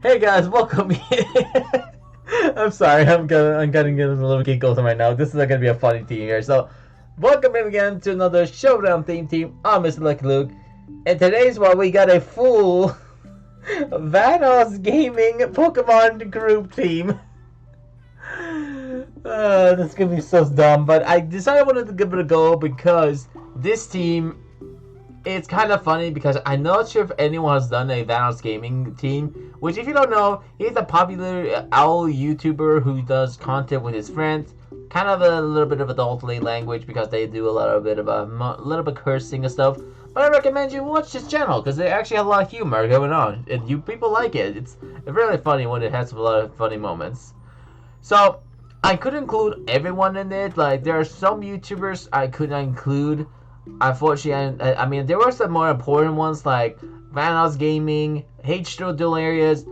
Hey guys, welcome. I'm sorry, I'm getting a little giggles right now. This is gonna be a funny team here. So, welcome in again to another Showdown theme team. I'm Mr. Lucky Luke, and today's one we got a full VANOSS Gaming Pokemon group team. That's gonna be so dumb, but I decided I wanted to give it a go because this team, it's kind of funny because I'm not sure if anyone has done a VANOSS Gaming team, which if you don't know, he's a popular owl YouTuber who does content with his friends, kind of a little bit of adultly language because they do a little bit of cursing and stuff. But I recommend you watch this channel because they actually have a lot of humor going on, and you people like it. It's really funny when it has a lot of funny moments. So I could include everyone in it. Like there are some YouTubers I could not include. Unfortunately, I mean, there were some more important ones like VANOSS Gaming, H2 Delirious,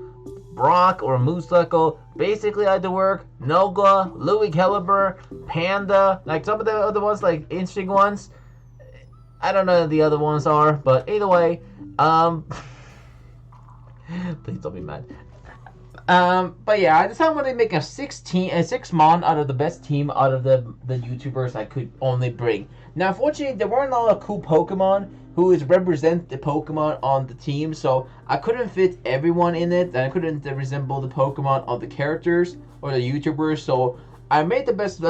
Brock or Mooseluckle, basically I do work, Nogla, Louis Caliber, Panda, like some of the other ones, like interesting ones. I don't know what the other ones are, but either way, please don't be mad. But yeah, I decided I wanted to make a 6 mon out of the best team out of the YouTubers I could only bring. Now, unfortunately, there weren't a lot of cool Pokemon who represent the Pokemon on the team, so I couldn't fit everyone in it, and I couldn't resemble the Pokemon of the characters or the YouTubers. So I made the best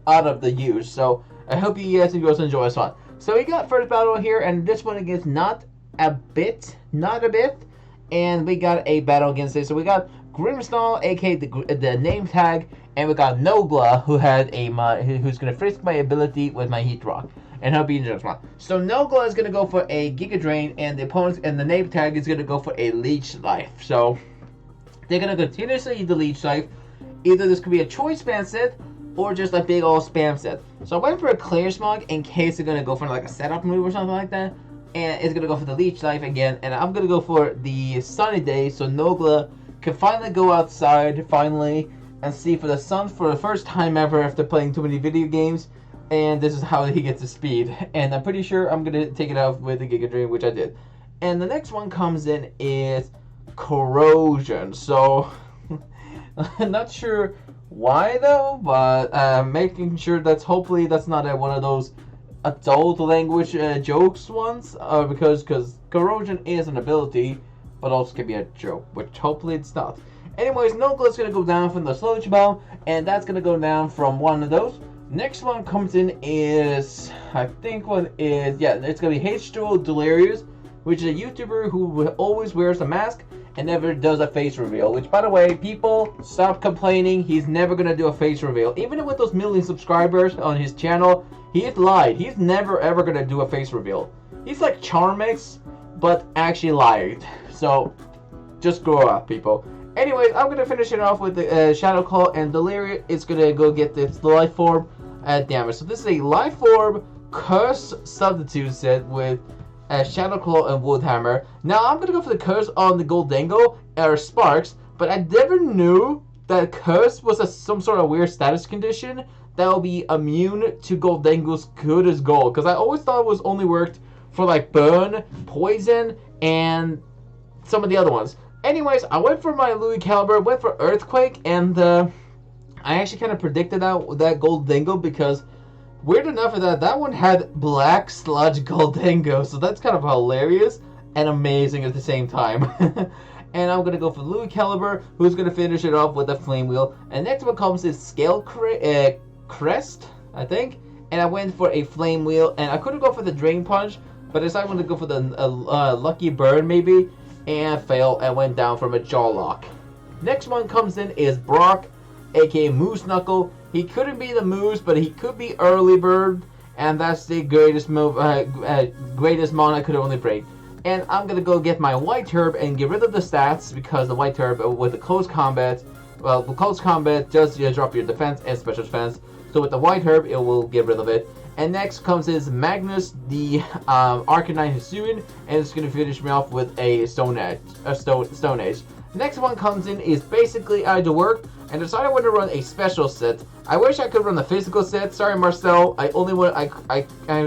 out of the use. So I hope you guys enjoy this one. So we got first battle here, and this one against not a bit. And we got a battle against this. So we got Grimmsnarl, aka the name tag, and we got Nogla, who had who's gonna frisk my ability with my Heat Rock, and he'll be in just one. So Nogla is gonna go for a Giga Drain, and the opponents and the name tag is gonna go for a Leech Life. So they're gonna continuously use the Leech Life. Either this could be a choice spam set or just a big old spam set. So I went for a Clear Smog in case they're gonna go for like a setup move or something like that. And it's going to go for the Leech Life again. And I'm going to go for the Sunny Day. So Nogla can finally go outside, and see for the sun for the first time ever after playing too many video games. And this is how he gets the speed. And I'm pretty sure I'm going to take it out with the Giga Drain, which I did. And the next one comes in is Corrosion. So, I'm not sure why though, but making sure hopefully that's not one of those adult language jokes ones, because Corrosion is an ability, but also can be a joke, which hopefully it's not. Anyways, Nogla's gonna go down from the Sludge Bomb, and that's gonna go down from one of those. Next one comes in is, it's gonna be H2 Delirious, which is a YouTuber who always wears a mask and never does a face reveal. Which, by the way, people, stop complaining. He's never gonna do a face reveal. Even with those million subscribers on his channel, he's lied. He's never ever gonna do a face reveal. He's like Charmix, but actually lied. So, just grow up, people. Anyways, I'm gonna finish it off with the Shadow Claw, and Delirious is gonna go get this Life Orb damage. So this is a Life Orb Curse Substitute set with Shadow Claw and Wood Hammer. Now I'm gonna go for the Curse on the Goldengo or Sparks, but I never knew that Curse was some sort of weird status condition that will be immune to Goldengo's good as gold. Because I always thought it was only worked for like Burn, Poison, and some of the other ones. Anyways, I went for my Louis Caliber, went for Earthquake, and I actually kind of predicted that Goldengo because weird enough that one had Black Sludge Goldengo. So that's kind of hilarious and amazing at the same time. And I'm going to go for Louis Caliber, who's going to finish it off with a Flame Wheel. And next one comes is Scale Crest, I think, and I went for a Flame Wheel, and I couldn't go for the Drain Punch, but I decided I wanted to go for the Lucky Burn maybe, and failed and went down from a Jaw Lock. Next one comes in is Brock, aka Moose Knuckle. He couldn't be the Moose, but he could be Early Bird, and that's the greatest move, greatest mon I could only break. And I'm gonna go get my White Herb and get rid of the stats because the White Herb with the close combat. Well, the close combat does drop your defense and special defense. So with the White Herb, it will get rid of it. And next comes is Magnus, the Arcanine Hisuian, and it's going to finish me off with a Stone Age. Next one comes in is basically I do work, and decided I want to run a special set. I wish I could run the physical set. Sorry, Marcel. I'm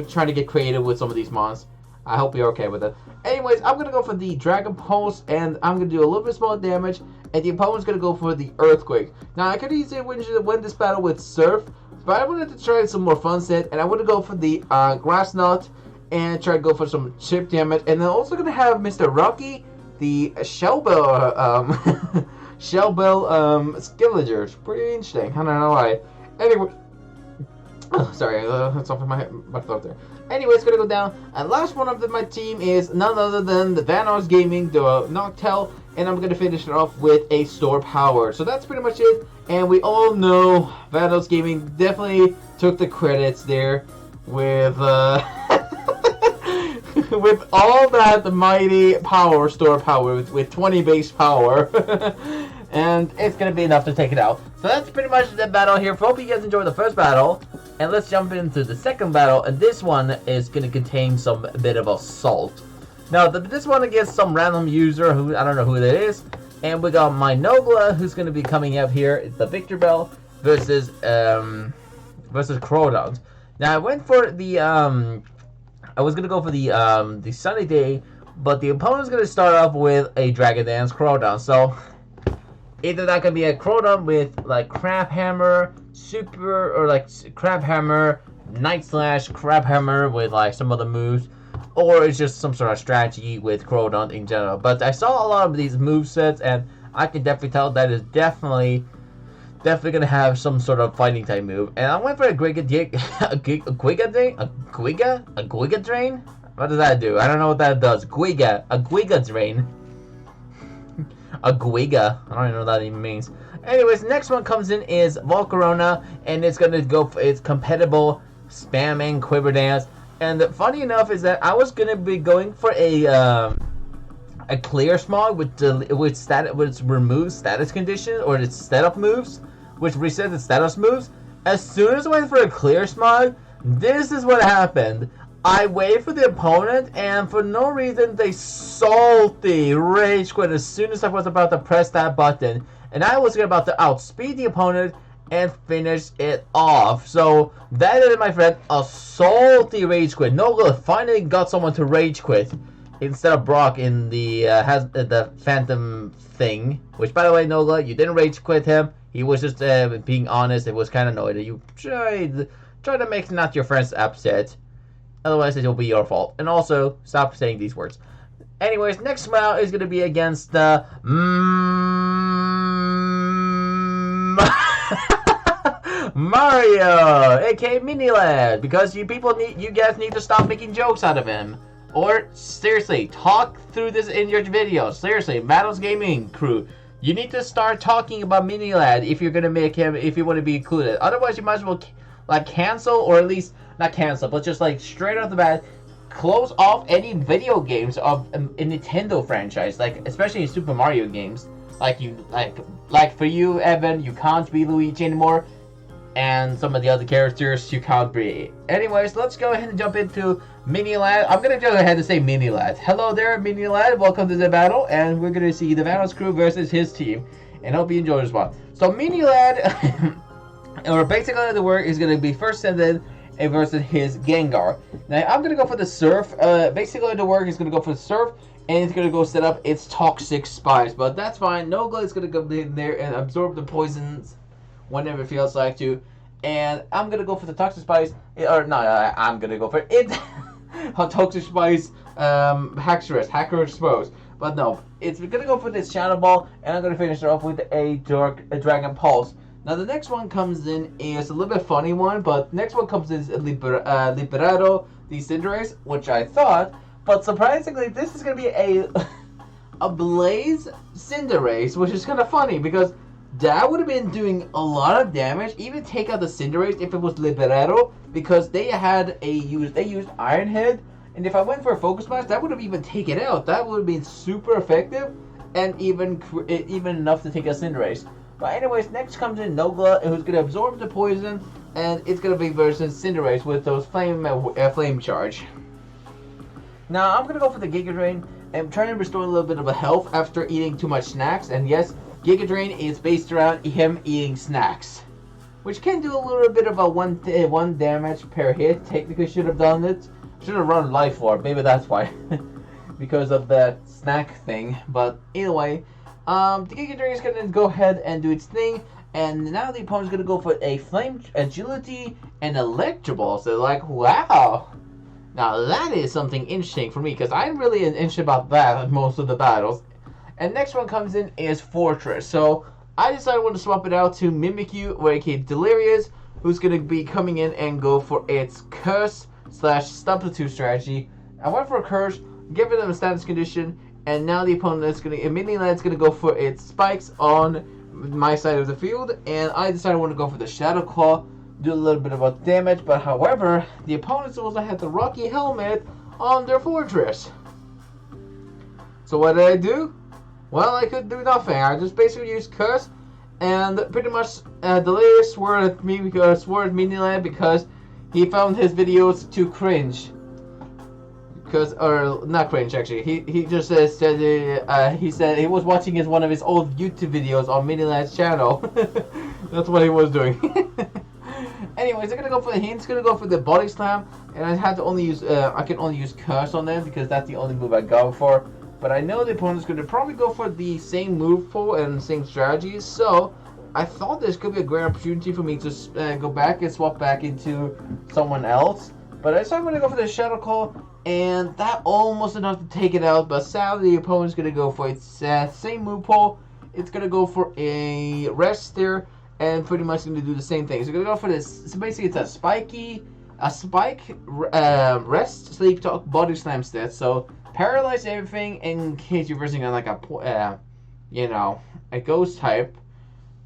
trying to get creative with some of these mons. I hope you're okay with it. Anyways, I'm gonna go for the Dragon Pulse, and I'm gonna do a little bit small damage, and the opponent's gonna go for the Earthquake. Now, I could easily win this battle with Surf, but I wanted to try some more fun set, and I want to go for the Grass Knot, and try to go for some chip damage, and then also gonna have Mr. Rocky, the Shellbell, Shellbell Skillager. It's pretty interesting. I don't know why. Anyway, oh, sorry, that's off my throat there. Anyways, gonna go down, and last one of my team is none other than the VANOSSGAMING, the Noctowl, and I'm gonna finish it off with a Store Power. So that's pretty much it, and we all know VANOSSGAMING definitely took the credits there with with all that mighty power, Store Power, with 20 base power. And it's going to be enough to take it out. So that's pretty much the battle here. Hope you guys enjoyed the first battle. And let's jump into the second battle. And this one is going to contain some bit of assault. Now, this one against some random user who I don't know who that is. And we got my Nogla, who's going to be coming up here. It's the Victreebel versus Crawdons. Now, I went for the I was going to go for the Sunny Day, but the opponent's going to start off with a Dragon Dance Crawdon. So either that could be a Crawdon with like Crab Hammer, Super, or like Crab Hammer, Night Slash, Crab Hammer with like some other moves, or it's just some sort of strategy with Crawdon in general. But I saw a lot of these movesets, and I can definitely tell that is definitely gonna have some sort of fighting type move. And I went for a Giga Drain. What does that do? I don't know what that does. Giga Drain. A Guiga. I don't even know what that even means. Anyways, next one comes in is Volcarona, and it's gonna go for its compatible spamming Quiver Dance. And funny enough is that I was gonna be going for a Clear Smog which removes status conditions, or its setup moves, which resets its status moves. As soon as I went for a Clear Smog, this is what happened. I wait for the opponent, and for no reason, they salty rage quit as soon as I was about to press that button. And I was about to outspeed the opponent and finish it off. So that is, my friend, a salty rage quit. Nogla finally got someone to rage quit instead of Brock in the Phantom thing. Which, by the way, Nogla, you didn't rage quit him. He was just being honest. It was kind of annoyed that you tried to make not your friends upset. Otherwise, it'll be your fault. And also, stop saying these words. Anyways, next battle is going to be against the Mario, aka Mini Lad, because you guys need to stop making jokes out of him. Or seriously, talk through this in your videos. Seriously, VANOSSGAMING crew, you need to start talking about Mini Lad if you're going to make him, if you want to be included. Otherwise, you might as well like cancel, or at least not cancel, but just like straight off the bat, close off any video games of a Nintendo franchise, like especially in Super Mario games. Like for you, Evan, you can't be Luigi anymore, and some of the other characters you can't be. Anyways, let's go ahead and jump into Mini Lad. I'm gonna go ahead and say Mini Lad. Hello there, Mini Lad. Welcome to the battle, and we're gonna see the VANOSS crew versus his team, and hope you enjoy this one. So Mini Lad, or basically the word is gonna be first sent in versus his Gengar. Now I'm gonna go for the Surf. Basically the work is gonna go for the Surf, and it's gonna go set up its Toxic Spice. But that's fine. Nogla is gonna go in there and absorb the poisons whenever it feels like to. And I'm gonna go for the Toxic Spice, I'm gonna go for it. Toxic Spice, Haxorus Expose. But no, it's gonna go for this Shadow Ball, and I'm gonna finish it off with a Dragon Pulse. Now the next one comes in is a little bit funny one, but next one comes in is Liberado the Cinderace, which I thought, but surprisingly this is gonna be a Blaze Cinderace, which is kind of funny because that would have been doing a lot of damage, even take out the Cinderace if it was Liberado, because they used Iron Head, and if I went for a Focus Blast, that would have even taken it out. That would have been super effective, and even enough to take out Cinderace. But anyways, next comes in Nogla, who's going to absorb the poison, and it's going to be versus Cinderace with those flame charge. Now, I'm going to go for the Giga Drain, and I'm trying to restore a little bit of a health after eating too much snacks. And yes, Giga Drain is based around him eating snacks, which can do a little bit of a one damage per hit. Technically should have done it, Should have run Life Orb. Maybe that's why. Because of that snack thing. But either way, the Giga Dragon is gonna go ahead and do its thing. And now the opponent's gonna go for a Flame Agility and Electro Ball. So like, wow. Now that is something interesting for me, because I'm really interested about that in most of the battles. And next one comes in is Fortress. So I decided I want to swap it out to Mimikyu, aka Delirious, who's going to be coming in and go for its Curse / Substitute strategy. I went for a Curse, give it a status condition, and now the opponent is going to immediately go for its Spikes on my side of the field, and I decided I want to go for the Shadow Claw, do a little bit of damage, but however, the opponents also had the Rocky Helmet on their Fortress. So what did I do? Well, I could do nothing. I just basically used Curse, and pretty much Delirious swore at me because he found his videos too cringe. Or not cringe actually. He just said he said he was watching one of his old YouTube videos on Miniland's channel. That's what he was doing. Anyways, they're gonna go for he's gonna go for the Body Slam, and I had to only use I can only use Curse on them because that's the only move I go for. But I know the opponent's gonna probably go for the same move pool and same strategies, so I thought this could be a great opportunity for me to go back and swap back into someone else. But I decided I'm gonna go for the Shadow Claw, and that almost enough to take it out. But sadly, the opponent's gonna go for its same move pool. It's gonna go for a Rest there. And pretty much going to do the same thing. So we're going to go for this. So basically, it's a Spike, Rest, Sleep Talk, Body Slam stat. So paralyze everything in case you're versing on like a, a Ghost type.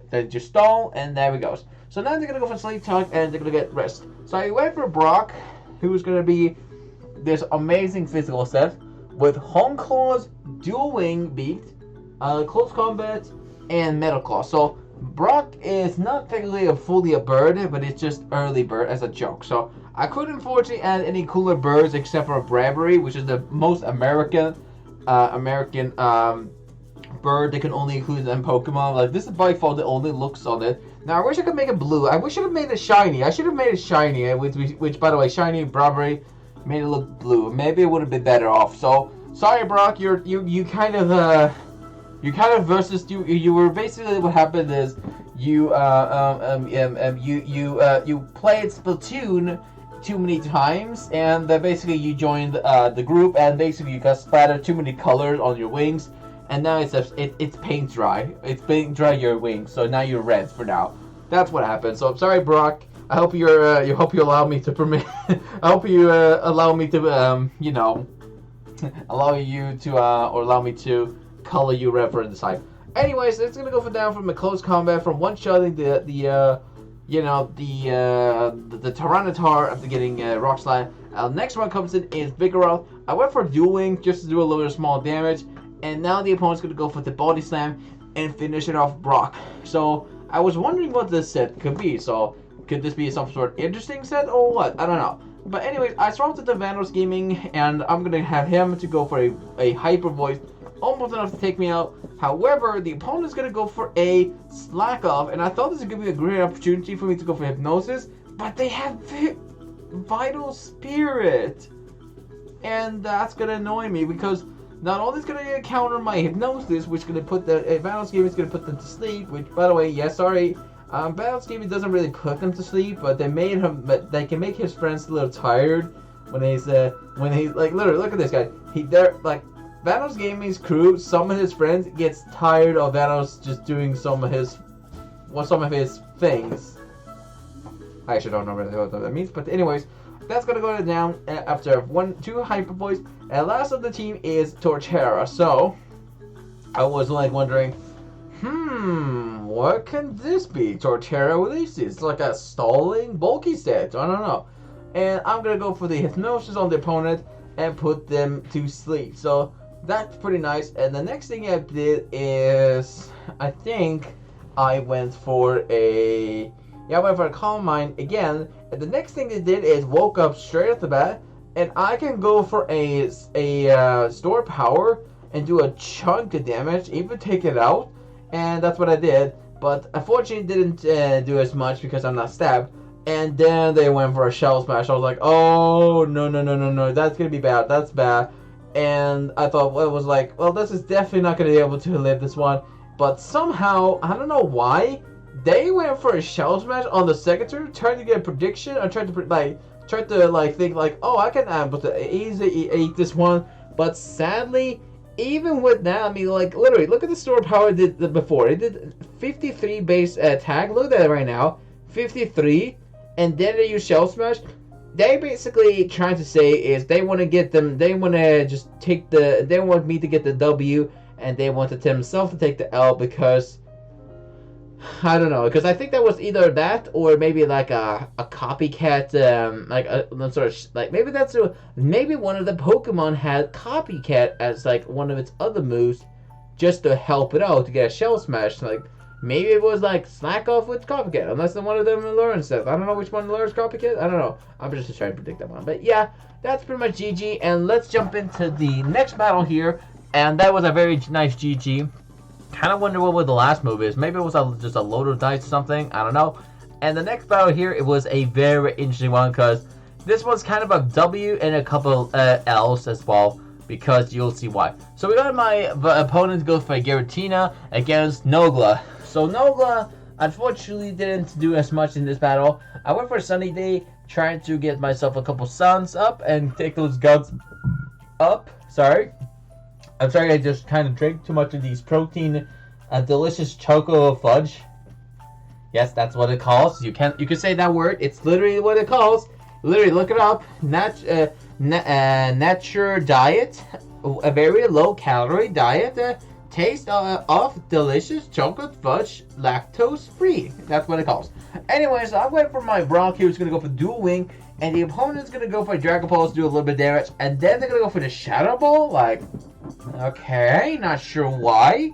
Then just stall, and there we go. So now they're going to go for Sleep Talk, and they're going to get Rest. So I went for Brock, who's going to be this amazing physical set with Home Claws, Dual Wing Beat, Close Combat, and Metal Claw. So Brock is not technically fully a bird, but it's just early bird as a joke. So I couldn't unfortunately add any cooler birds except for Braviary, which is the most American bird they can only include in Pokemon. Like, this is by far the only looks on it. Now I wish I could make it blue. I wish I could have made it shiny. I should have made it shiny, which by the way, shiny Braviary made it look blue. Maybe it would have been better off. So sorry, Brock. You kind of versus you were basically what happened is you played Splatoon too many times, and basically you joined the group, and basically you got splattered too many colors on your wings, and now it's paint dry. It's paint dry your wings, so now you're red for now. That's what happened. So I'm sorry, Brock. I hope you allow me to permit. I hope you allow me to allow me to color you red for the side. Anyways, it's gonna go for down from a close combat from one-shotting the Tyranitar after getting Rock Slide. Next one comes in is Vigoroth. I went for dueling just to do a little bit of small damage, and now the opponent's gonna go for the Body Slam and finish it off Brock. So I was wondering what this set could be. So could this be some sort of interesting set or what? I don't know. But anyways, I swapped it to VANOSSGAMING, and I'm gonna have him to go for a Hyper Voice, almost enough to take me out. However, the opponent's going to go for a Slack Off, and I thought this would give me a great opportunity for me to go for Hypnosis, but they have Vital Spirit, and that's going to annoy me, because not only is going to counter my Hypnosis, which is going to put the VANOSSGAMING is going to put them to sleep, which, by the way, sorry, VANOSSGAMING doesn't really put them to sleep, but they can make his friends a little tired when he's like, literally, look at this guy, VANOSSGAMING's crew, some of his friends, gets tired of Vanos just doing some of his things. I actually don't know really what that means, but anyways, that's gonna go down after 2 Hyper Voice, and last of the team is Torterra. So I was like wondering, what can this be? Torterra releases. It's like a stalling bulky set. I don't know. And I'm gonna go for the Hypnosis on the opponent and put them to sleep. So that's pretty nice. And the next thing I did is, I think I went for a Calm Mind again. And the next thing they did is woke up straight off the bat, and I can go for a Store Power and do a chunk of damage, even take it out. And that's what I did. But unfortunately, didn't do as much because I'm not stabbed. And then they went for a Shell Smash. I was like, oh, no, no, no, no, no. That's going to be bad. That's bad. And I thought, well, it was like, well, this is definitely not going to be able to live this one. But somehow, I don't know why, they went for a Shell Smash on the second turn, trying to get a prediction, or trying to think like, oh, I can able to easily eat this one. But sadly, even with that, I mean, like, literally, look at the store power it did before. It did 53 base attack. Look at that right now, 53, and then they use Shell Smash. They basically trying to say is they want to get them. They want to just take the. They want me to get the W, and they wanted themselves to take the L because I don't know. Because I think that was either that or maybe like a copycat. Like a sort of like maybe that's maybe one of the Pokemon had copycat as like one of its other moves, just to help it out to get a Shell Smash. Like maybe it was like slack off with copycat, unless one of them learns stuff. I don't know which one learns copycat. I don't know. I'm just trying to predict that one. But yeah, that's pretty much GG. And let's jump into the next battle here. And that was a very nice GG. Kind of wonder what the last move is. Maybe it was just a load of dice or something. I don't know. And the next battle here, it was a very interesting one because this one's kind of a W and a couple L's as well. Because you'll see why. So we got my opponent go for Giratina against Noctowl. So Noctowl, unfortunately, didn't do as much in this battle. I went for a Sunny Day, trying to get myself a couple suns up and take those guns up. Sorry. I'm sorry, I just kind of drank too much of these protein, delicious choco fudge. Yes, that's what it calls. You can say that word. It's literally what it calls. Literally, look it up. Nature diet, a very low-calorie diet. Taste of delicious chocolate fudge, lactose free. That's what it calls. Anyways, I went for my Bronk here, who's going to go for Dual Wing, and the opponent's going to go for Dragon Pulse to do a little bit of damage, and then they're going to go for the Shadow Ball. Like, okay, not sure why.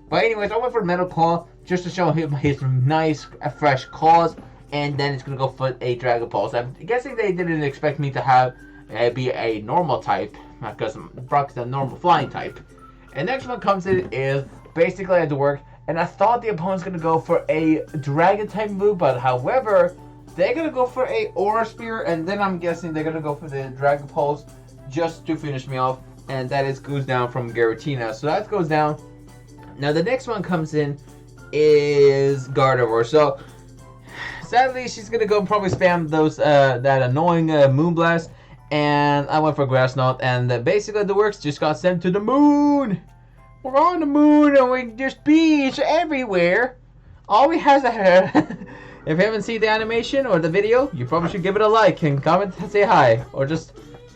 But anyways, I went for Metal Claw just to show him his nice, fresh claws, and then it's going to go for a Dragon Pulse. I'm guessing they didn't expect me to have be a normal type, because Brock's a normal flying type. And next one comes in is basically I had to work, and I thought the opponent's going to go for a Dragon type move, but however, they're going to go for a Aura Spear, and then I'm guessing they're going to go for the Dragon Pulse just to finish me off, and that goes down from Giratina. So that goes down. Now the next one comes in is Gardevoir. So sadly, she's going to go and probably spam those that annoying Moonblast. And I went for Grass Knot, and basically the works just got sent to the moon. We're on the moon, and there's bees everywhere. All we have is if you haven't seen the animation or the video, you probably should give it a like and comment and say hi. Or just,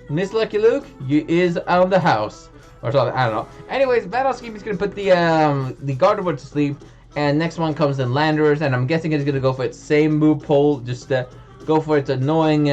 Miss Lucky Luke, you is out of the house. Or something, I don't know. Anyways, VANOSS is going to put the Gardevoir to sleep. And next one comes in Landorus, and I'm guessing it's going to go for its same move pole. Just go for its annoying...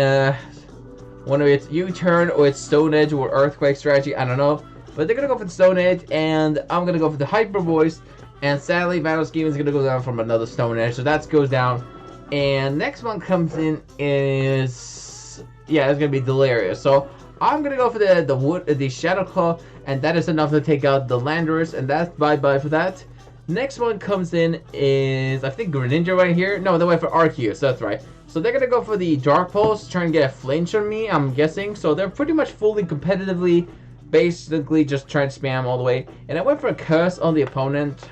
one of its U-turn or its Stone Edge or Earthquake strategy, I don't know. But they're going to go for the Stone Edge, and I'm going to go for the Hyper Voice. And sadly, VANOSS Gaming is going to go down from another Stone Edge, so that goes down. And next one comes in is... yeah, it's going to be Delirious. So I'm going to go for the Shadow Claw, and that is enough to take out the Landorus, and that's bye-bye for that. Next one comes in is, I think, Greninja right here. No, they went for Arceus, so that's right. So they're going to go for the Dark Pulse, try and get a flinch on me, I'm guessing. So they're pretty much fully competitively, basically just trying to spam all the way. And I went for a Curse on the opponent,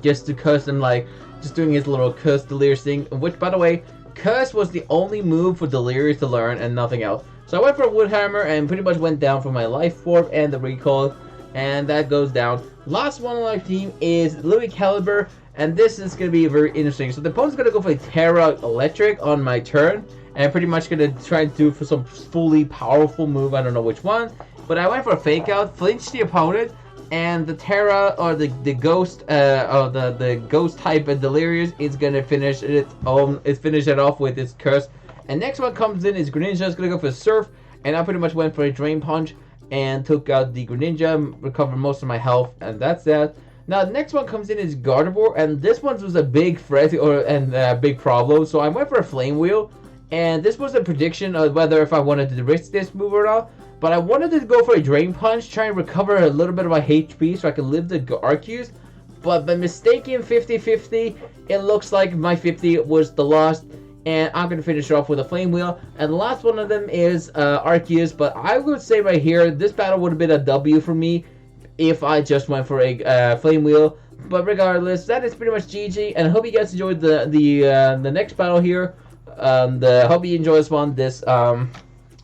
just to curse him, like, just doing his little Curse Delirious thing. Which, by the way, Curse was the only move for Delirious to learn and nothing else. So I went for a Wood Hammer and pretty much went down for my Life Orb and the Recall. And that goes down. Last one on our team is Louis Caliber, and this is going to be very interesting. So the opponent's going to go for a Terra Electric on my turn, and I'm pretty much going to try and do for some fully powerful move. I don't know which one, but I went for a Fake Out, flinch the opponent, and the Terra or the Ghost or the Ghost type of Delirious is going to finish it off with its Curse. And next one comes in is Greninja is going to go for Surf, and I pretty much went for a Drain Punch and took out the Greninja, recovered most of my health, and that's that. Now, the next one comes in is Gardevoir, and this one was a big threat and a big problem, so I went for a Flame Wheel, and this was a prediction of whether if I wanted to risk this move or not, but I wanted to go for a Drain Punch, try and recover a little bit of my HP so I can live the Arceus, but by mistaking 50-50, it looks like my 50 was the lost, and I'm going to finish it off with a Flame Wheel. And the last one of them is Arceus, but I would say right here, this battle would have been a W for me if I just went for a Flame Wheel. But regardless, that is pretty much GG, and I hope you guys enjoyed the next battle here. Hope you enjoy this one.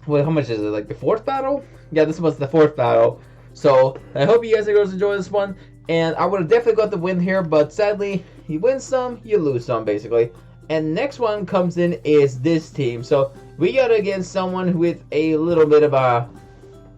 Well, how much is it? Like the 4th battle? Yeah, this was the 4th battle. So I hope you guys enjoy this one. And I would have definitely got the win here, but sadly, you win some, you lose some, basically. And next one comes in is this team. So we got against someone with a little bit of a,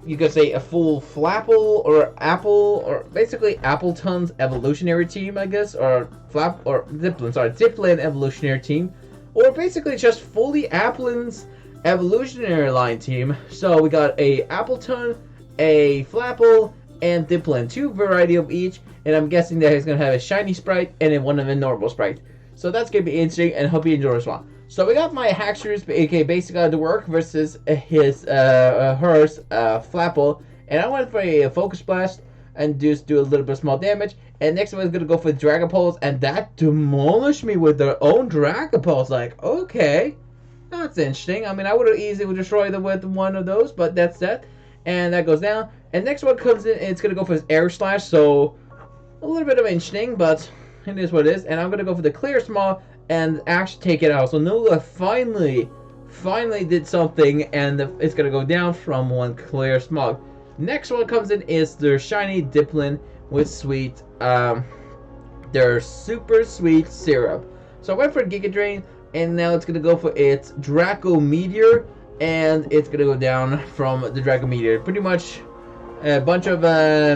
you could say, a full Flapple or Apple, or basically Appleton's evolutionary team, I guess, or Dipplin evolutionary team, or basically just fully Applin's evolutionary line team. So we got a Appleton, a Flapple, and Dipplin, 2 variety of each, and I'm guessing that he's gonna have a shiny sprite and then one of a normal sprite. So that's gonna be interesting, and hope you enjoy this one. So we got my Haxorus, aka Basic Out of the Work, versus hers Flapple, and I went for a Focus Blast and just do a little bit of small damage. And next one is gonna go for Dragon Pulse, and that demolished me with their own Dragon Pulse. Like, okay, that's interesting. I mean, I would have easily destroyed them with one of those, but that's that. And that goes down. And next one comes in, and it's gonna go for his Air Slash. So a little bit of interesting, but it is what it is. And I'm gonna go for the Clear Small and actually take it out. So Nola finally did something, and it's gonna go down from one Clear Smog. Next one comes in is their shiny Dipplin with sweet, their super sweet syrup. So I went for Giga Drain, and now it's gonna go for its Draco Meteor, and it's gonna go down from the Draco Meteor. Pretty much a bunch of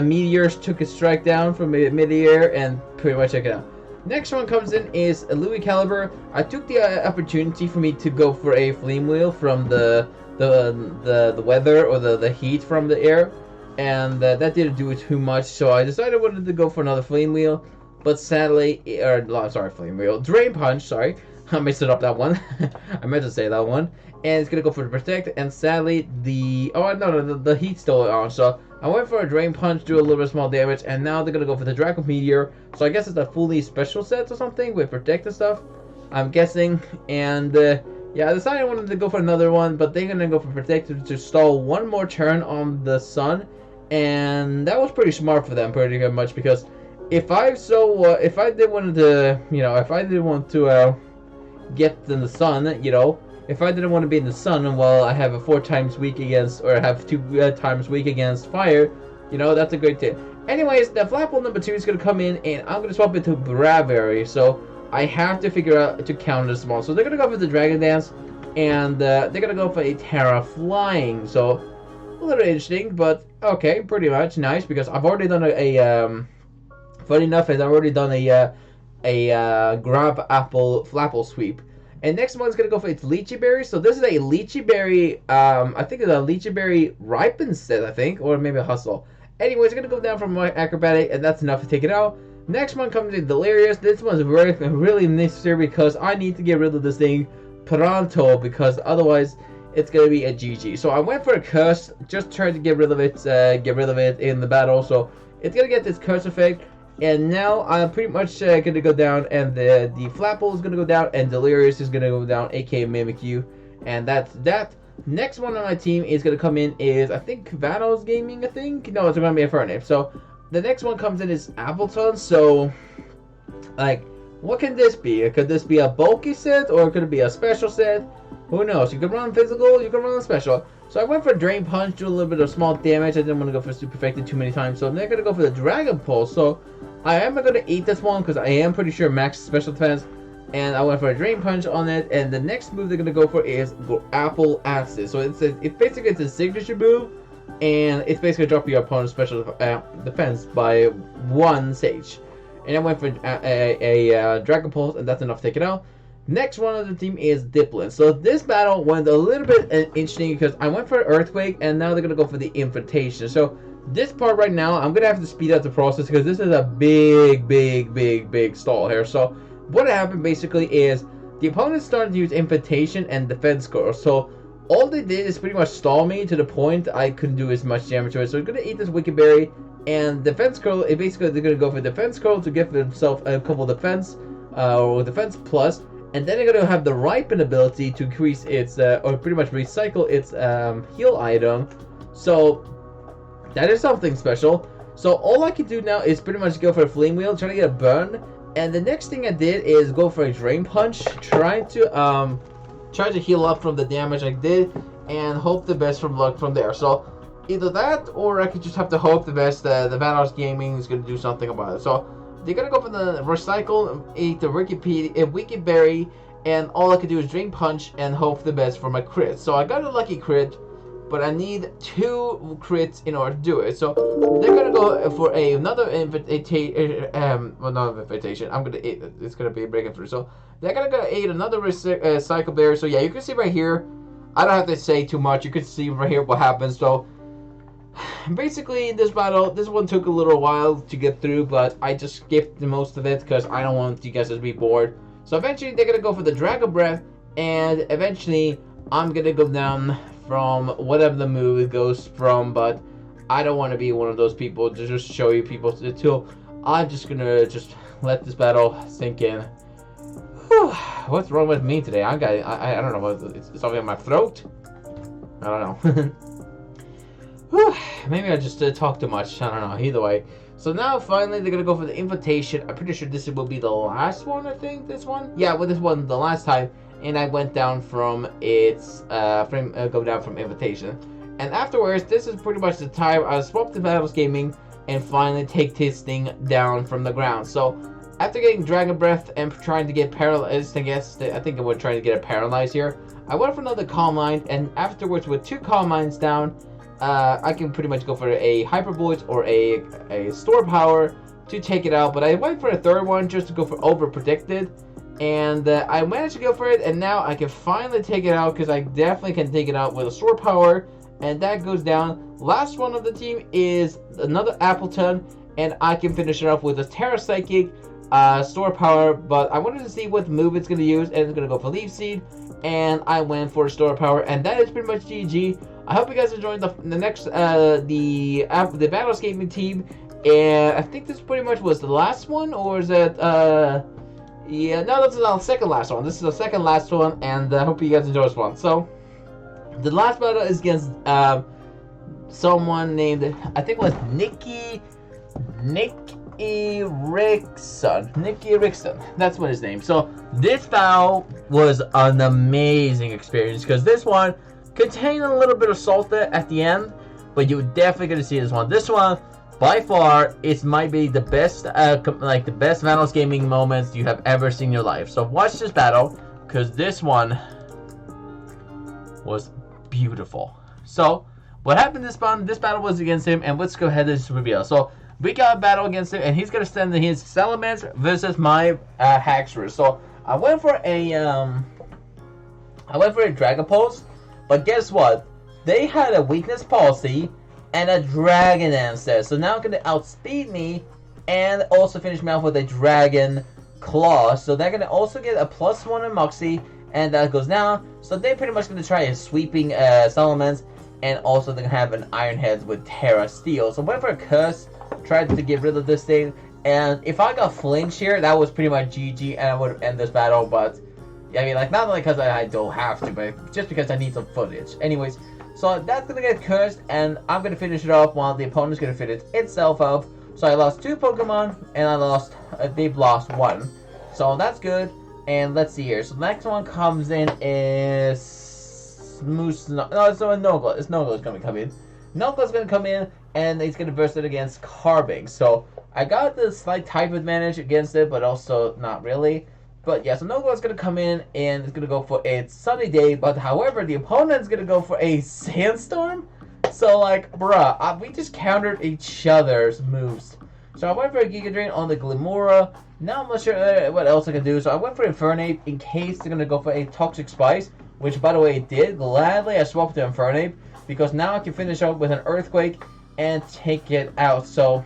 meteors took a strike down from mid-air and pretty much took it out. Next one comes in is a Louis Caliber. I took the opportunity for me to go for a Flame Wheel from the weather, or the heat from the air, and that didn't do it too much, so I decided I wanted to go for another Flame Wheel, but sadly, Flame Wheel, Drain Punch, sorry, I messed it up that one, I meant to say that one, and it's gonna go for the Protect, and sadly, the heat's still on, so I went for a Drain Punch, do a little bit of small damage, and now they're gonna go for the Draco Meteor, so I guess it's a fully special set or something with Protect and stuff, I'm guessing, and yeah, I decided I wanted to go for another one, but they're gonna go for Protect to stall one more turn on the Sun, and that was pretty smart for them, pretty much, because if I did want to get in the Sun, if I didn't want to be in the Sun, well, I have a 4 times weak against, or I have 2 times weak against fire, that's a great tip. Anyways, the Flapple number 2 is going to come in, and I'm going to swap it to Braviary, so I have to figure out to counter this one. So they're going to go for the Dragon Dance, and they're going to go for a Terra Flying, so a little interesting, but okay, pretty much nice, because I've already done funny enough, I've already done a Grab Apple Flapple sweep. And next one's gonna go for its Lychee Berry. So this is a Lychee Berry, I think it's a Lychee Berry Ripen set, I think, or maybe a Hustle. Anyways, it's gonna go down from my Acrobatic, and that's enough to take it out. Next one comes in Delirious. This one's really necessary because I need to get rid of this thing pronto, because otherwise it's gonna be a GG. So I went for a Curse, just tried to get rid of it in the battle. So it's gonna get this Curse effect. And now I'm pretty much gonna go down, and the Flapple is gonna go down, and Delirious is gonna go down, aka Mimikyu, and that's that. Next one on my team is gonna come in is, I think, VANOSSGAMING. No, it's gonna be Infernape. So the next one comes in is Appleton. So, like, what can this be? Could this be a bulky set, or could it be a special set? Who knows? You can run physical, you can run special. So I went for Drain Punch, do a little bit of small damage. I didn't want to go for Super Effective too many times, so I'm not going to go for the Dragon Pulse. So I am going to eat this one, because I am pretty sure max special defense. And I went for a Drain Punch on it, and the next move they're going to go for is Apple Acid. So it's basically a signature move, and it's basically drop your opponent's special defense by 1 stage. And I went for a Dragon Pulse, and that's enough to take it out. Next one on the team is Dipplin. So this battle went a little bit interesting because I went for Earthquake, and now they're going to go for the Invitation. So this part right now, I'm going to have to speed up the process because this is a big stall here. So what happened basically is the opponent started to use Invitation and Defense Curl. So all they did is pretty much stall me to the point I couldn't do as much damage to it. So I'm going to eat this Wicked Berry, and Defense Curl, basically they're going to go for Defense Curl to give themselves a couple defense, or Defense Plus. And then they're gonna have the Ripen ability to increase its, or pretty much recycle its heal item. So that is something special. So all I can do now is pretty much go for a Flame Wheel, try to get a burn. And the next thing I did is go for a Drain Punch, trying to heal up from the damage I did, and hope the best from luck from there. So either that, or I could just have to hope the best the VANOSS Gaming is going to do something about it. So they're going to go for the Recycle, eat the Wicked Berry, and all I could do is Drain Punch and hope the best for my crit. So I got a lucky crit, but I need 2 crits in order to do it. So they're gonna go for another invitation. Well, not an invitation. It's gonna be a breaking through. So they're gonna go eat another Cycle Berry. So yeah, you can see right here. I don't have to say too much. You can see right here what happens. So basically, in this battle, this one took a little while to get through, but I just skipped the most of it because I don't want you guys to be bored. So eventually, they're gonna go for the Dragon Breath, and eventually, I'm gonna go down from whatever the move it goes from, but I don't want to be one of those people to just show you people until I'm just gonna let this battle sink in. Whew. What's wrong with me today? I don't know what it's something in my throat. I don't know. Whew. Maybe I just talk too much. I don't know. Either way. So now finally they're gonna go for the invitation. I'm pretty sure this will be the last one. I think this one. Yeah, with this one the last time. And I went down from its go down from invitation, and afterwards this is pretty much the time I swap to VANOSS Gaming and finally take this thing down from the ground. So after getting Dragon Breath and trying to get paralyzed, I think I was trying to get it paralyzed here. I went for another Calm Mind, and afterwards with 2 Calm Minds down, I can pretty much go for a Hyper Voice or a Store Power to take it out. But I went for a third one just to go for Over Predicted. And I managed to go for it, and now I can finally take it out because I definitely can take it out with a Store Power, and that goes down. Last one of the team is another Appleton, and I can finish it off with a Terra Psychic, Store Power, but I wanted to see what move it's going to use, and it's going to go for Leaf Seed, and I went for Store Power, and that is pretty much GG. I hope you guys enjoyed the next, the VANOSS Gaming team, and I think this pretty much was the last one, or is it, yeah, no, this is our second last one. This is the second last one, and I hope you guys enjoy this one. So, the last battle is against someone named, I think it was Nicky Rickson. That's what his name. So, this battle was an amazing experience because this one contained a little bit of salt at the end, but you're definitely going to see this one. This one, by far, it might be the best, the best VANOSS Gaming moments you have ever seen in your life. So watch this battle, because this one was beautiful. So, what happened this battle was against him, and let's go ahead and reveal. So, we got a battle against him, and he's going to send his Salamence versus my Haxorus. So, I went for a Dragon Pulse, but guess what? They had a Weakness Policy and a Dragon Answer. So now going to outspeed me and also finish me off with a Dragon Claw. So they're going to also get a +1 in Moxie, and that goes down. So they're pretty much going to try a sweeping Salamence, and also they're going to have an Iron Head with Terra Steel. So I went for a Curse, tried to get rid of this thing, and if I got flinch here, that was pretty much GG, and I would have ended this battle. But I mean, like, not only because I don't have to, but just because I need some footage. Anyways, so that's gonna get cursed, and I'm gonna finish it off while the opponent's gonna finish itself up. So I lost 2 Pokemon, and they've lost 1. So that's good. And let's see here. So the next one comes in is Noctowl. It's Noctow's gonna come in. Noctow's gonna come in, and he's gonna burst it against Carbink. So I got the slight type advantage against it, but also not really. But yeah, so Noctow's gonna come in, and it's gonna go for a Sunny Day, but however, the opponent's gonna go for a Sandstorm? So like, bruh, we just countered each other's moves. So I went for a Giga Drain on the Glimora. Now I'm not sure what else I can do, so I went for Infernape in case they're gonna go for a Toxic Spice, which by the way it did. Gladly I swapped to Infernape, because now I can finish up with an Earthquake and take it out. So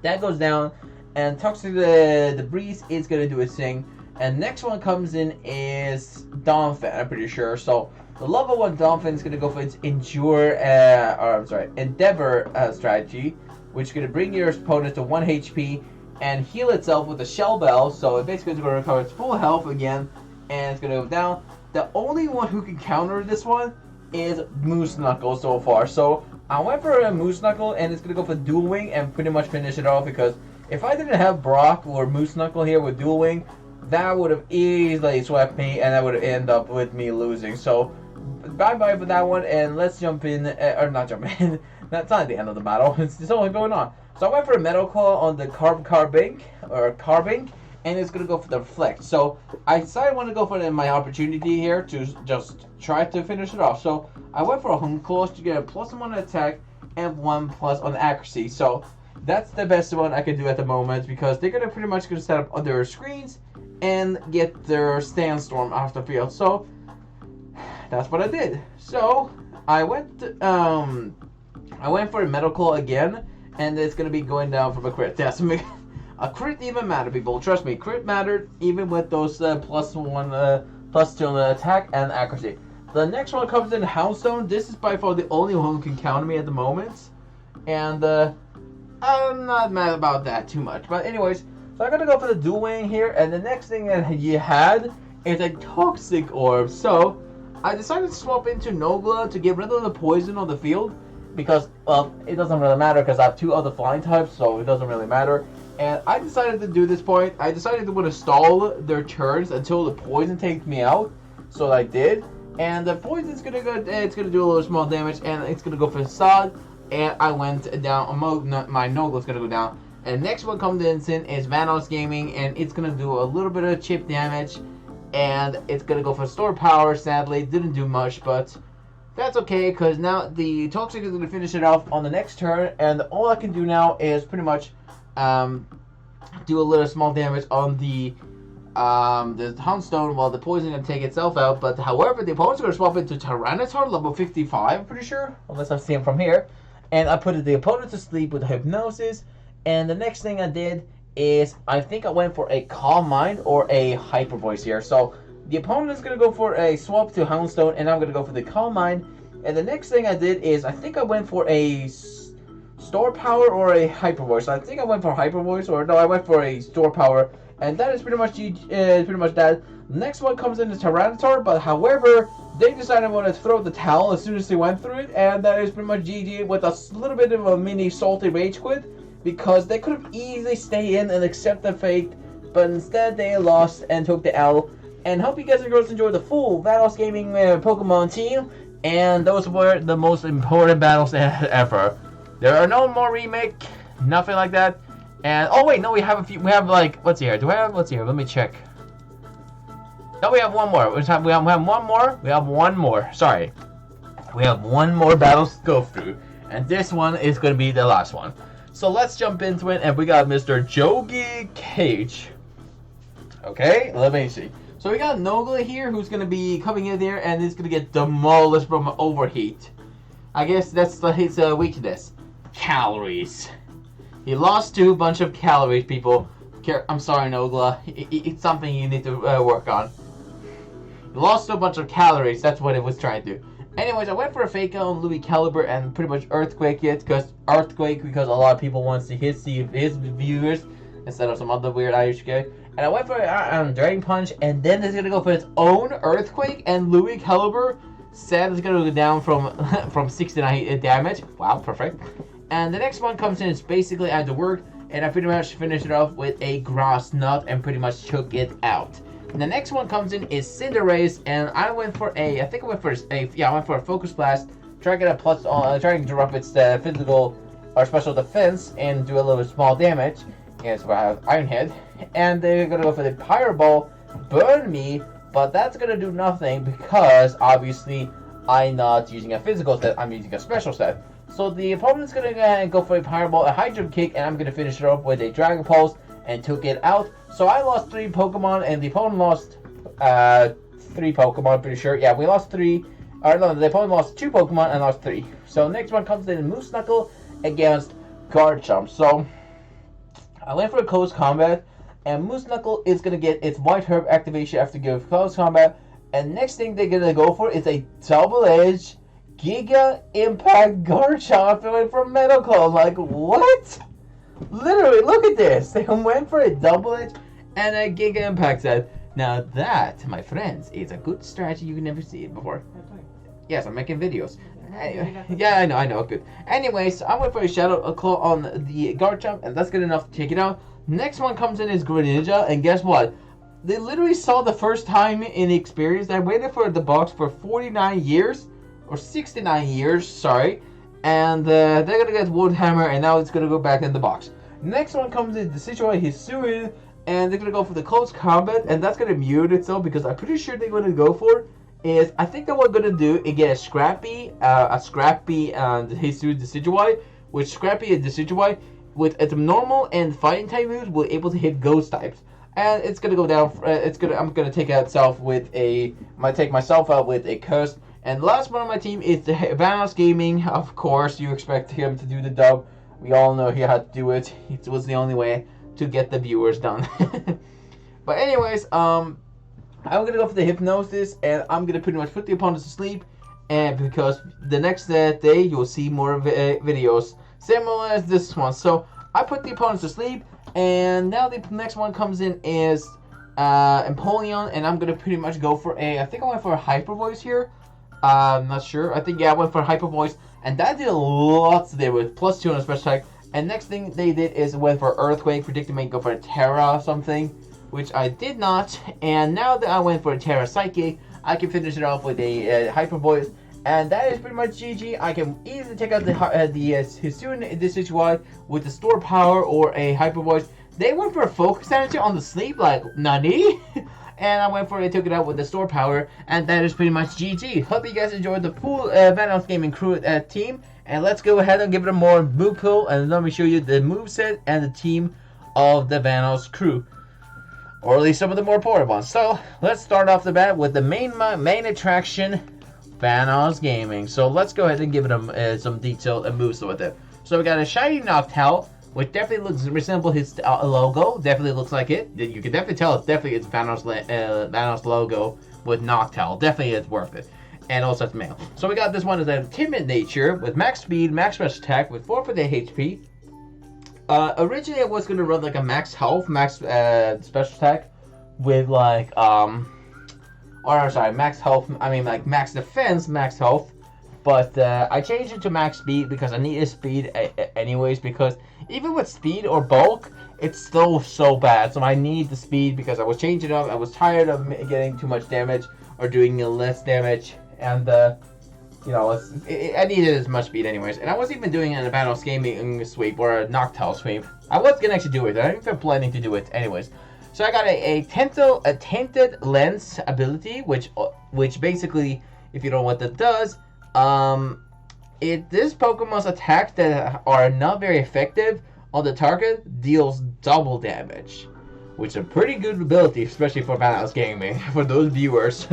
that goes down. And Toxic the Breeze is going to do its thing. And next one comes in is Donphan, I'm pretty sure. So the level 1 Donphan is going to go for its Endeavor strategy, which is going to bring your opponent to 1 HP and heal itself with the Shell Bell, so it basically is going to recover its full health again, and it's going to go down. The only one who can counter this one is Moose Knuckle so far, so I went for a Moose Knuckle, and it's going to go for Dual Wing and pretty much finish it off, because if I didn't have Brock or Moose Knuckle here with Dual Wing, that would have easily swept me, and that would end up with me losing. So, bye-bye for that one, and let's jump in, or not jump in, that's not the end of the battle, it's still going on. So I went for a Metal Claw on the Carbink, and it's going to go for the Reflect. So, I decided I want to go for my opportunity here to just try to finish it off. So, I went for a Home Claw to get a +1 on attack, and 1+ on accuracy. So, that's the best one I can do at the moment, because they're gonna pretty much set up other screens and get their Sandstorm off the field. So that's what I did. So I went for a Metal Claw again, and it's gonna be going down from a crit. Yes, a crit even mattered, people. Trust me, crit mattered even with those +1, +2 on the attack and accuracy. The next one comes in Houndstone. This is by far the only one who can counter me at the moment, and I'm not mad about that too much. But anyways, so I'm gonna go for the Dual Wing here, and the next thing that you had is a Toxic Orb. So I decided to swap into Nogla to get rid of the poison on the field, because, well, it doesn't really matter because I have 2 other flying types, so it doesn't really matter. And I decided to do this point. I decided to want to stall their turns until the poison takes me out, so I did. And the poison's gonna go, it's gonna do a little small damage, and it's gonna go for Facade. And I went down, my Nogla's gonna go down. And the next one comes in is VANOSSGAMING, and it's gonna do a little bit of chip damage, and it's gonna go for Store Power. Sadly, didn't do much, but that's okay, because now the Toxic is gonna finish it off on the next turn, and all I can do now is pretty much do a little small damage on the Houndstone while the poison is gonna take itself out. But however, the opponent's gonna swap into Tyranitar level 55, I'm pretty sure, unless I see him from here. And I put the opponent to sleep with Hypnosis. And the next thing I did is, I think I went for a Calm Mind or a Hyper Voice here. So the opponent is going to go for a swap to Houndstone, and I'm going to go for the Calm Mind. And the next thing I did is, I think I went for a Store Power or a Hyper Voice. So I think I went for Hyper Voice, or no, I went for a Store Power. And that is pretty much that. The next one comes in the Tyranitar, but however, they decided I want to throw the towel as soon as they went through it, and that is pretty much GG with a little bit of a mini salty rage quit, because they could have easily stayed in and accept the fate, but instead they lost and took the L. And hope you guys and girls enjoyed the full VANOSSGAMING Pokemon team, and those were the most important battles ever. There are no more remake, nothing like that. And oh wait, no, we have a few. We have like, what's here? Do I have? What's here? Let me check. No, we have one more. We have one more. We have one more. Sorry, we have one more battle to go through, and this one is going to be the last one. So let's jump into it, and we got Mr. Jogi Cage. Okay, let me see. So we got Nogla here, who's going to be coming in there, and he's going to get demolished from overheat. I guess that's his weakness. Calories. He lost to a bunch of calories, people. I'm sorry, Nogla. It's something you need to work on. He lost a bunch of calories. That's what it was trying to do. Anyways, I went for a fake out on Louis Caliber and pretty much Earthquake it, because a lot of people want to see his viewers instead of some other weird Irish guy. And I went for Dragon Punch, and then it's gonna go for its own Earthquake, and Louis Caliber said it's gonna go down from 69 damage. Wow, perfect. And the next one comes in, it's basically I had to work, and I pretty much finished it off with a Grass Knot and pretty much took it out. And the next one comes in is Cinderace, and I went for a Focus Blast, trying to get a plus, trying to drop its physical or special defense and do a little small damage. And so I have Iron Head, and they're gonna go for the Pyro Ball, burn me, but that's gonna do nothing because obviously I'm not using a physical set, I'm using a special set. So the opponent's gonna go ahead and go for a Pyro Ball, a Hydro Kick, and I'm gonna finish it off with a Dragon Pulse and took it out. So I lost 3 Pokemon, and the opponent lost 3 Pokemon, pretty sure. Yeah, we lost 3. Or no, the opponent lost 2 Pokemon and lost 3. So next one comes in Moose Knuckle against Garchomp. So I went for a close combat, and Moose Knuckle is gonna get its White Herb activation after give close combat. And next thing they're gonna go for is a double-edged Giga Impact Garchomp from Metal Claw. Like, what? Literally, look at this. They went for a double edge and a Giga Impact set. Now that, my friends, is a good strategy. You can never see it before. Yes, I'm making videos. Anyway, yeah, I know, good. Anyways, I went for a Shadow Claw on the guard jump, and that's good enough to take it out. Next one comes in is Greninja, and guess what? They literally saw the first time in the experience. I waited for the box for 49 years, or 69 years, sorry. And they're gonna get Wood Hammer, and now it's gonna go back in the box. Next one comes in the Decidueye Hisuian, and they're gonna go for the close combat, and that's gonna mute itself because I'm pretty sure they're gonna go for is I think that what we're gonna do is get a Scrappy and Hisuian Decidueye, which Scrappy and Decidueye with its normal and fighting type moves will able to hit ghost types. And it's gonna go down. I'm gonna take out itself with a. Might take myself out with a curse. And the last one on my team is the VANOSS Gaming. Of course, you expect him to do the dub. We all know he had to do it. It was the only way to get the viewers done. But anyways, I'm gonna go for the Hypnosis, and I'm gonna pretty much put the opponents to sleep. And because the next day you'll see more videos similar as this one. So I put the opponents to sleep. And now the next one comes in is Empoleon, and I'm gonna pretty much go for a. I think I went for a Hyper Voice here. I'm not sure. I think I went for a Hyper Voice, and that did lots there with +2 on a special attack. And next thing they did is went for Earthquake, predicting me go for a Terra or something, which I did not. And now that I went for a Terra Psychic, I can finish it off with a Hyper Voice. And that is pretty much GG. I can easily take out the Hisuian Decidueye with the Store Power or a Hyper Voice. They went for a Focus Energy on the sleep, like, nani? And I went for it, took it out with the Store Power. And that is pretty much GG. Hope you guys enjoyed the full VANOSS Gaming crew team. And let's go ahead and give it a more move pool. And let me show you the moveset and the team of the VANOSS crew. Or at least some of the more important ones. So, let's start off the bat with the main attraction, VANOSS Gaming. So let's go ahead and give it some detail and moves with it. So we got a shiny Noctowl, which definitely resembles his logo. Definitely looks like it. You can definitely tell it's definitely VANOSS logo with Noctowl. Definitely it's worth it. And also it's male. So we got this one as a timid nature with max speed, max special attack with 4 for the HP. Originally I was gonna run like a max health, max special attack with like max health, like max defense, max health. But I changed it to max speed because I needed speed anyways, because even with speed or bulk, it's still so bad. So I need the speed because I was changing it up. I was tired of getting too much damage or doing less damage. And, I needed as much speed anyways. And I was even doing it in a VANOSS Gaming sweep or a Noctowl sweep. I was going to actually do it. I think they're planning to do it anyways. So I got a Tinted Lens ability, which basically, if you don't know what that does, this Pokemon's attacks that are not very effective on the target deals double damage, which is a pretty good ability, especially for VANOSS Gaming, for those viewers.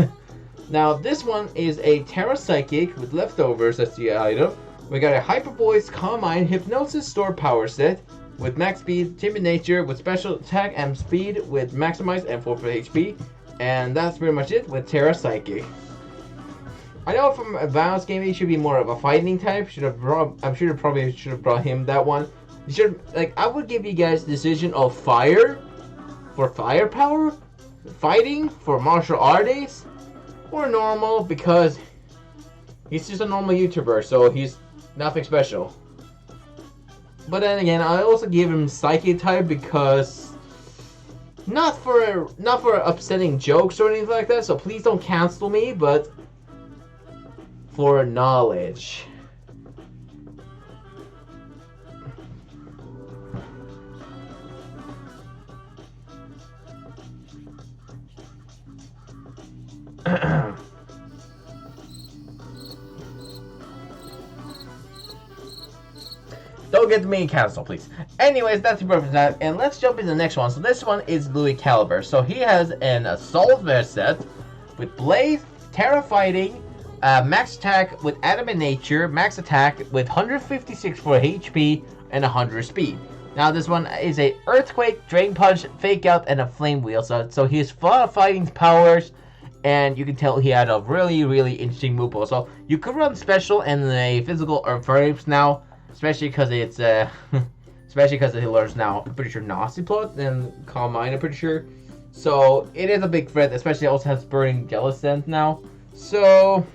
Now, this one is a Terra Psychic with leftovers as the item. We got a Hyper Voice, Calm Mind, Hypnosis Store Power set with max speed, timid nature with special attack and speed with maximized and 4 for HP. And that's pretty much it with Terra Psychic. I know from VANOSS Gaming he should be more of a fighting type. I'm sure probably should have brought him that one. I would give you guys the decision of fire for firepower, fighting for martial arts, or normal because he's just a normal YouTuber, so he's nothing special. But then again, I also give him Psychic type because not for upsetting jokes or anything like that. So please don't cancel me, but for knowledge. Don't get me cancelled, please. Anyways, that's the perfect time, and let's jump into the next one. So this one is Louis Caliber. So he has an Assault Vest set with Blaze, Terra Fighting, max attack with Adamant Nature, max attack with 156 for HP and 100 speed. Now this one is a Earthquake, Drain Punch, Fake Out, and a Flame Wheel. So he has fighting powers, and you can tell he had a really, really interesting move pool. So you could run special and a physical or frames now, especially because it's especially because he learns now, I'm pretty sure, Nazi Plot and Calm Mind, I'm pretty sure. So it is a big threat, especially it also has Burning Jellicent now. So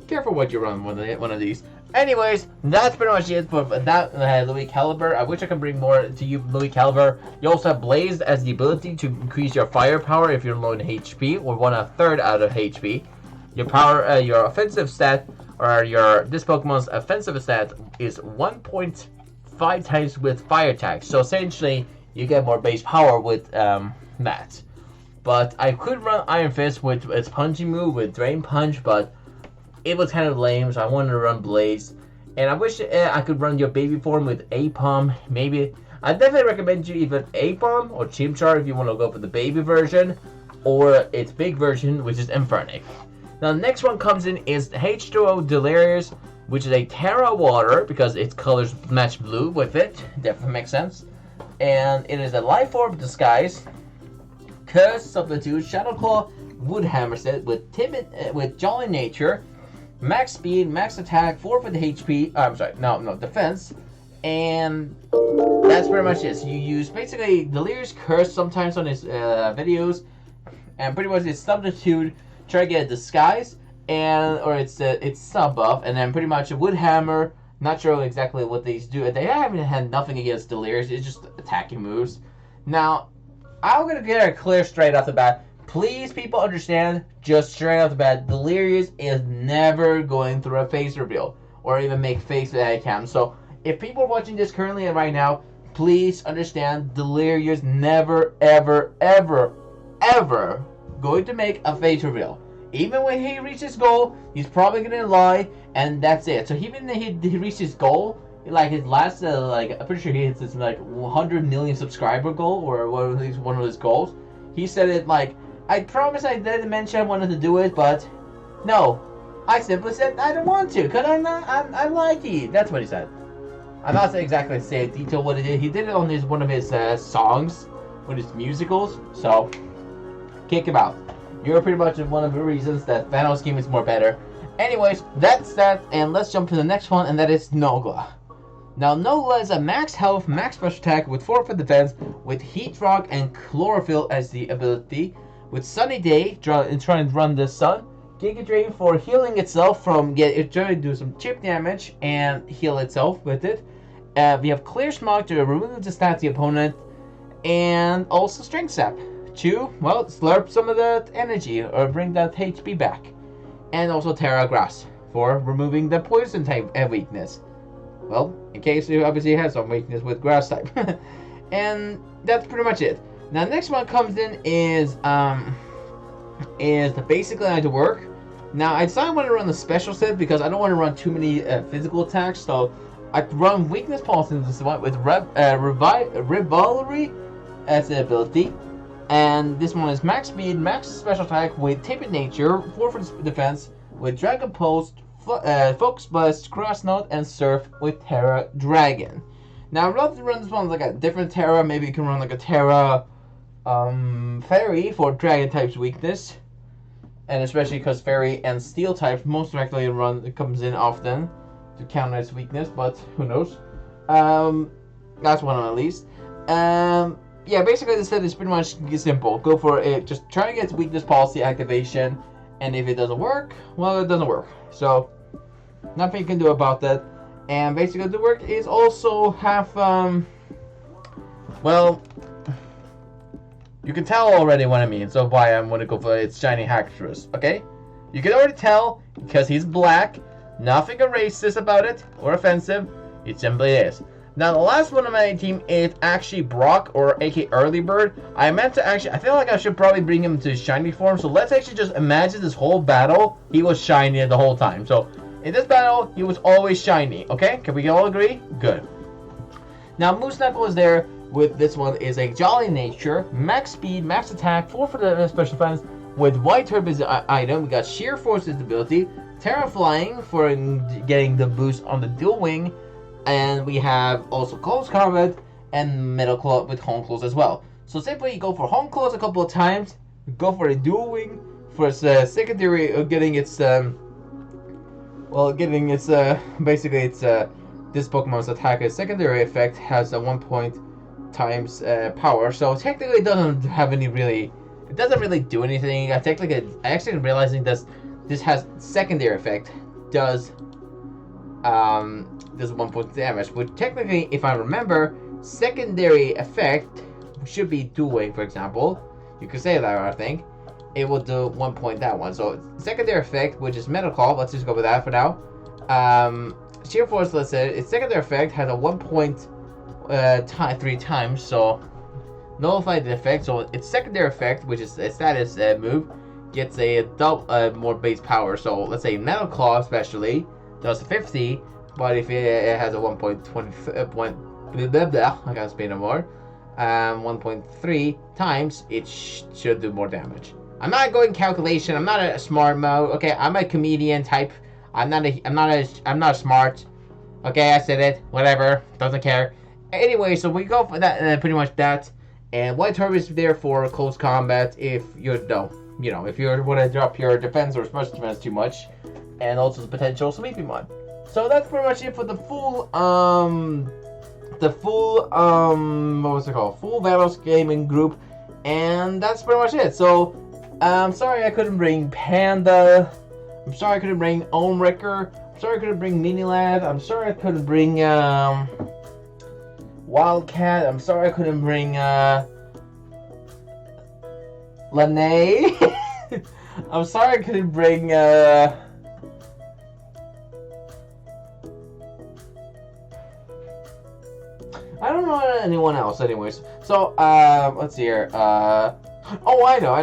careful what you run one of these. Anyways, that's pretty much it for that Louis Caliber. I wish I could bring more to you, Louis Caliber. You also have Blaze as the ability to increase your firepower if you're low in HP or 1/3 out of HP. Your offensive stat, or this Pokemon's offensive stat, is 1.5 times with fire attack. So essentially, you get more base power with that. But I could run Iron Fist with its punching move with Drain Punch, but it was kind of lame, so I wanted to run Blaze. And I wish I could run your baby form with Apom. Maybe. I definitely recommend you either Apom or Chimchar if you want to go for the baby version, or its big version, which is Infernape. Now, the next one comes in is H2O Delirious, which is a Terra Water, because its colors match blue with it. Definitely makes sense. And it is a Life Orb Disguise, Curse, Substitute, Shadow Claw, Woodhammer set with Jolly Nature, max speed, max attack, 4 for the HP. Defense. And that's pretty much it. So you use basically Delirious Curse sometimes on his videos, and pretty much it's Substitute, try to get a Disguise, or it's sub buff, and then pretty much a Woodhammer. Not sure exactly what these do. They haven't had nothing against Delirious. It's just attacking moves. Now, I'm gonna get it clear straight off the bat. Please, people, understand, just straight off the bat, Delirious is never going through a face reveal or even make face cam. So, if people are watching this currently and right now, please understand, Delirious never, ever, ever, ever going to make a face reveal. Even when he reaches his goal, he's probably gonna lie, and that's it. So even if he reached his goal, like his last, I'm pretty sure he hits his 100 million subscriber goal, or one of his goals. He said it like, I promise I didn't mention I wanted to do it, but no, I simply said I don't want to, cause I'm like you. That's what he said. I'm not exactly saying detail what he did. He did it on one of his songs, one of his musicals. So kick him out. You're pretty much one of the reasons that VANOSS game is more better. Anyways, that's that, and let's jump to the next one, and that is Nogla. Now, Nogla is a max health, max special attack with 4 for defense, with Heat Rock and Chlorophyll as the ability, with Sunny Day, trying to run the sun, Giga Drain for healing itself from trying to do some chip damage and heal itself with it. We have Clear Smog to remove the stats of the opponent, and also Strength Sap to, well, slurp some of that energy or bring that HP back. And also Terra Grass for removing the poison type weakness. Well, in case you obviously have some weakness with grass type. And that's pretty much it. Now, the next one comes in is the basic line to work. Now, I decided I want to run the special set because I don't want to run too many physical attacks. So I run weakness pulse in this one with Braviary as the ability. And this one is max speed, max special attack with Timid Nature, 4 for defense, with Dragon Pulse, Focus Blast, Cross Note, and Surf with Terra Dragon. Now, I'd love to run this one like a different Terra. Maybe you can run like a Terra Fairy for Dragon type's weakness. And especially because Fairy and Steel type most likely it comes in often to counter its weakness, but who knows. That's one of them at least. Yeah, basically the set is pretty much simple. Go for it. Just try to get its weakness policy activation, and if it doesn't work, well, it doesn't work. So nothing you can do about that. And basically the work is also have well, you can tell already what I mean. So why I'm gonna go for its shiny Haxorus. Okay, you can already tell because he's black. Nothing racist about it or offensive. It simply is. Now, the last one on my team is actually Brock, or aka Early Bird. I feel like I should probably bring him to shiny form. So let's actually just imagine this whole battle, he was shiny the whole time. So in this battle, he was always shiny. Okay, can we all agree? Good. Now, Moose Knuckle is there with this one is a Jolly Nature, max speed, max attack, 4 for the special defense, with White Herb as the item. We got Sheer Force as the ability, Terra Flying for getting the boost on the Dual Wing, and we have also Close Combat and Metal Claw with Home Close as well. So simply you go for Home Close a couple of times, go for a Dual Wing for its secondary, getting its basically its this Pokemon's attack and secondary effect has a 1 point times power. So technically, it doesn't have any really. It doesn't really do anything. Technically, I actually am realizing this has secondary effect does 1 point damage. Which technically, if I remember, secondary effect should be dual wing, for example. You could say that, I think. It will do 1 point that one. So secondary effect, which is Metal Claw. Let's just go with that for now. Sheer Force, let's say its secondary effect has a 1 point 3 times. So nullify the effect. So its secondary effect, which is a status move, gets a double more base power. So let's say Metal Claw, especially, does 50. But if it has a 1.20 I can't speak no more. 1.3 times, it should do more damage. I'm not going calculation. I'm not a smart mode. Okay, I'm a comedian type. I'm not smart. Okay, I said it. Whatever. Doesn't care. Anyway, so we go for that. Pretty much that. And White Herb is there for close combat if you if you want to drop your defense or special defense too much, and also the potential sleepy mod. So that's pretty much it for the full what was it called? Full VANOSS gaming group, and that's pretty much it. So I'm sorry I couldn't bring Panda. I'm sorry I couldn't bring Omewrecker. I'm sorry I couldn't bring Minilad. I'm sorry I couldn't bring Wildcat. I'm sorry I couldn't bring Lene. I'm sorry I couldn't bring I don't know anyone else anyways. So let's see here. Oh, I know.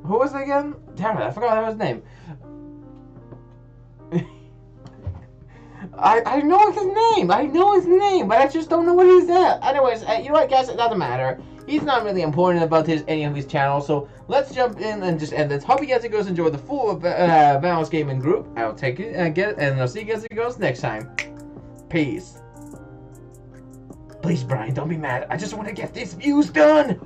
Who was it again? Damn it, I forgot his name. I know his name, but I just don't know what he's at. Anyways, you know what, guys? It doesn't matter. He's not really important about any of his channels, so let's jump in and just end this. Hope you guys enjoy the full VANOSS gaming group. I'll take it and I'll see you guys next time. Peace. Please, Brian, don't be mad. I just want to get these views done.